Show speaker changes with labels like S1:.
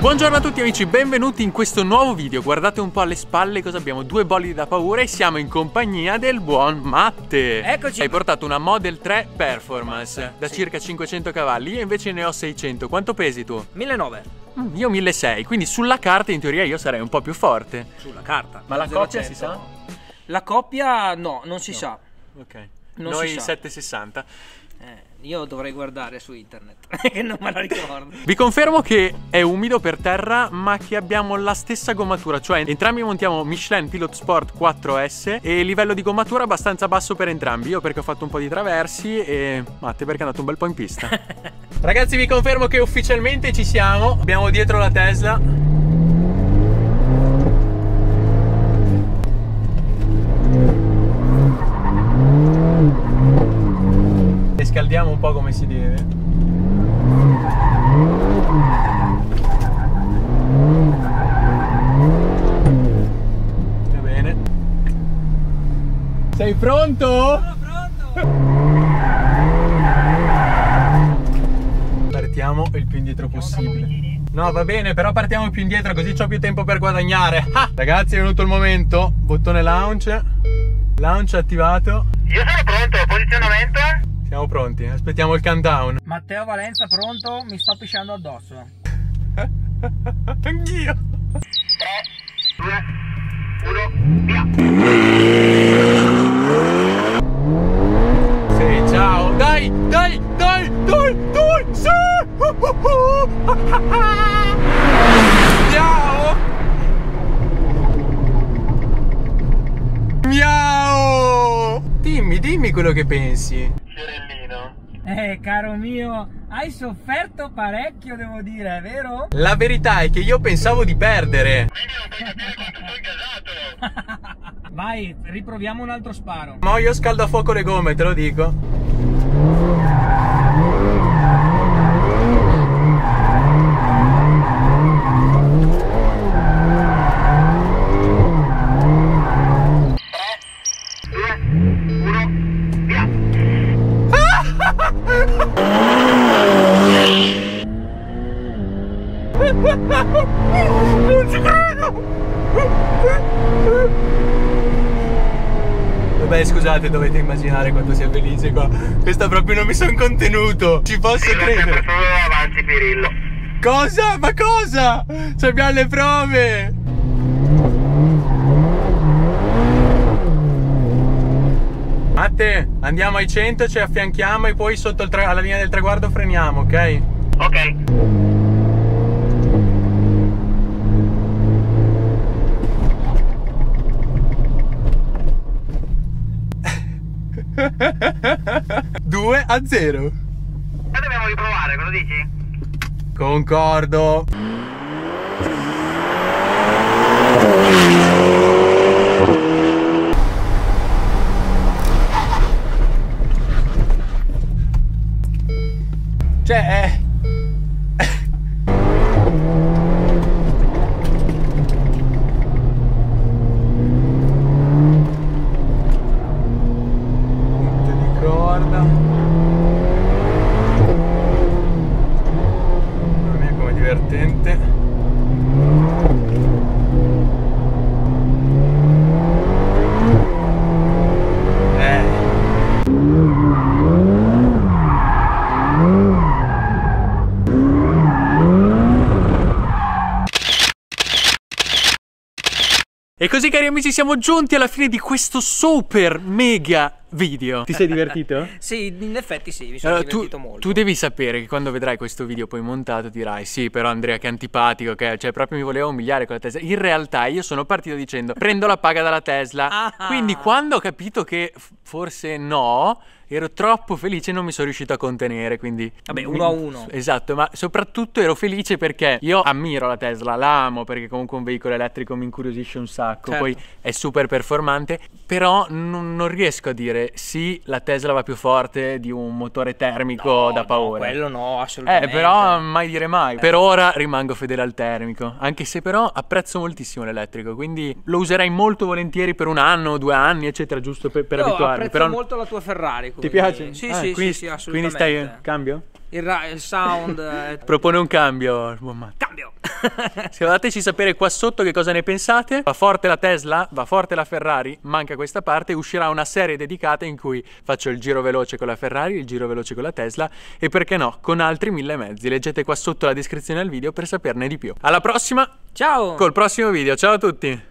S1: Buongiorno a tutti amici, benvenuti in questo nuovo video. Guardate un po' alle spalle cosa abbiamo, due bolidi da paura e siamo in compagnia del buon Matte.
S2: Eccoci.
S1: Hai portato una Model 3 Performance da circa 500 cavalli, io invece ne ho 600. Quanto pesi tu?
S2: 1900.
S1: Io 1600, quindi sulla carta in teoria io sarei un po' più forte.
S2: Sulla carta.
S1: Ma la coppia si sa?
S2: La coppia no, non si sa.
S1: Ok.
S2: Non
S1: Noi
S2: si sa.
S1: 760.
S2: Io dovrei guardare su internet, che non me la ricordo.
S1: Vi confermo che è umido per terra, ma che abbiamo la stessa gommatura, cioè entrambi montiamo Michelin Pilot Sport 4S e livello di gommatura abbastanza basso per entrambi. Io perché ho fatto un po' di traversi e Matte perché è andato un bel po' in pista. Ragazzi, vi confermo che ufficialmente ci siamo. Abbiamo dietro la Tesla. Scaldiamo un po' come si deve. Va bene. Sei pronto?
S2: Sono pronto!
S1: Partiamo il più indietro possibile. No, va bene, però partiamo più indietro così c'ho più tempo per guadagnare. Ah! Ragazzi, è venuto il momento. Bottone launch. Launch attivato.
S3: Io sono pronto, posizionamento?
S1: Siamo pronti, aspettiamo il countdown.
S2: Matteo Valenza pronto, mi sto pisciando addosso.
S1: Anch'io.
S3: 3, 2, 1, via!
S1: Sì, ciao. Dai, dai, dai, dai, dai, sì. Miau. Miau. Dimmi quello che pensi.
S3: Fiorellino.
S2: Caro mio, hai sofferto parecchio, devo dire, vero?
S1: La verità è che io pensavo di perdere.
S3: Quindi non puoi sapere quanto sono gasato.
S2: Vai, riproviamo un altro sparo.
S1: Ma io scaldo a fuoco le gomme, te lo dico. Non ci credo! Vabbè, scusate, dovete immaginare quanto sia felice qua. Questa proprio non mi sono contenuto. Ci posso credere.
S3: Solo avanti, Pirillo.
S1: Cosa? Ma cosa? Ci abbiamo le prove. Matte, andiamo ai 100, ci affianchiamo e poi sotto alla linea del traguardo freniamo, ok?
S3: Ok.
S1: Due a 0.
S3: Ma dobbiamo riprovare, cosa dici?
S1: Concordo. Cioè, punto di corda. Mamma mia, come divertente. E così, cari amici, siamo giunti alla fine di questo super mega video. Ti sei divertito?
S2: Sì, in effetti sì, mi sono divertito molto.
S1: Tu devi sapere che quando vedrai questo video poi montato dirai: sì, però Andrea che antipatico, che cioè proprio mi voleva umiliare con la Tesla. In realtà io sono partito dicendo: prendo la paga dalla Tesla. Quindi quando ho capito che forse no, ero troppo felice e non mi sono riuscito a contenere, quindi
S2: vabbè, 1-1.
S1: Esatto, ma soprattutto ero felice perché io ammiro la Tesla, la amo perché comunque un veicolo elettrico mi incuriosisce un sacco.
S2: Certo.
S1: Poi è super performante, però non riesco a dire rispondere sì, la Tesla va più forte di un motore termico da paura.
S4: No, quello no, assolutamente.
S1: Però mai dire mai. Per ora rimango fedele al termico, anche se però apprezzo moltissimo l'elettrico, quindi lo userei molto volentieri per 1 anno, 2 anni, eccetera, giusto per
S4: Io
S1: abituarmi.
S4: apprezzo
S1: Però
S4: molto la tua Ferrari.
S1: ti piace?
S4: Sì,
S1: Ah,
S4: sì,
S1: quindi,
S4: sì, assolutamente.
S1: quindi stai cambio?
S4: Il sound
S1: Propone un cambio.
S4: cambio.
S1: Fateci sapere qua sotto che cosa ne pensate. Va forte la Tesla, va forte la Ferrari, manca questa parte. Uscirà una serie dedicata in cui faccio il giro veloce con la Ferrari, il giro veloce con la Tesla e perché no, con altri 1000 mezzi. Leggete qua sotto la descrizione del video per saperne di più. Alla prossima
S4: Ciao.
S1: col prossimo video. Ciao a tutti.